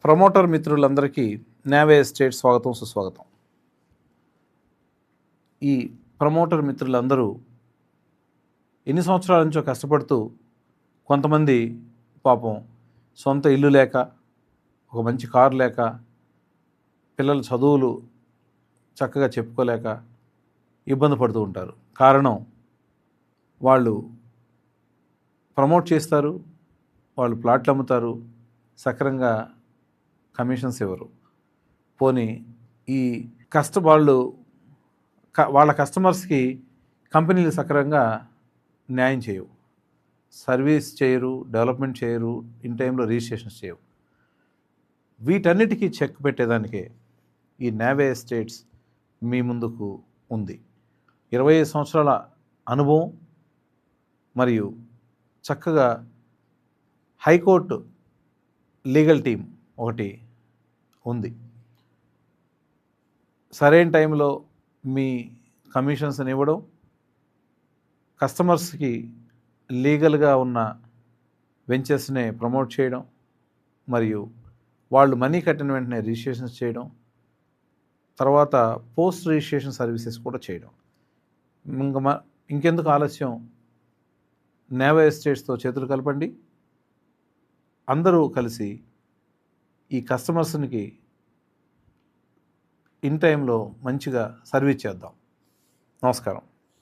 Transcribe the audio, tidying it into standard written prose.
Promoter మిత్రులందరికీ నావే estate స్వాగతం సుస్వాగతం. ఈ ప్రమోటర్ మిత్రులందరూ ఎన్ని సంవత్సరాల నుంచో కష్టపడుతూ కొంతమంది పాపం సొంత ఇల్లు లేక, ఒక మంచి కారు లేక, పిల్లల చదువులు చక్కగా చెప్పుకోలేక ఇబ్బంది పడుతూ ఉంటారు. కారణం వాళ్ళు ప్రమోట్ చేస్తారు, వాళ్ళు ప్లాట్లు అమ్ముతారు, సక్రంగా కమిషన్స్ ఇవ్వరు. పోనీ ఈ వాళ్ళ కస్టమర్స్కి కంపెనీలు సక్రంగా న్యాయం చేయవు, సర్వీస్ చేయరు, డెవలప్మెంట్ చేయరు, ఇన్ టైంలో రిజిస్ట్రేషన్స్ చేయవు. వీటన్నిటికీ చెక్ పెట్టేదానికే ఈ నావే ఎస్టేట్స్ మీ ముందుకు ఉంది. 25 సంవత్సరాల అనుభవం మరియు చక్కగా హైకోర్టు లీగల్ టీం ఒకటి ఉంది. సరైన టైంలో మీ కమిషన్స్ని ఇవ్వడం, కస్టమర్స్కి లీగల్గా ఉన్న వెంచర్స్ని ప్రమోట్ చేయడం, మరియు వాళ్ళు మనీ కట్టిన వెంటనే రిజిస్ట్రేషన్స్ చేయడం, తర్వాత పోస్ట్ రిజిస్ట్రేషన్ సర్వీసెస్ కూడా చేయడం. ఇంకెందుకు ఆలస్యం, నావే ఎస్టేట్స్తో చేతులు కలపండి. అందరూ కలిసి ఈ కస్టమర్స్కి ఇన్ టైంలో మంచిగా సర్వీస్ చేద్దాం. నమస్కారం.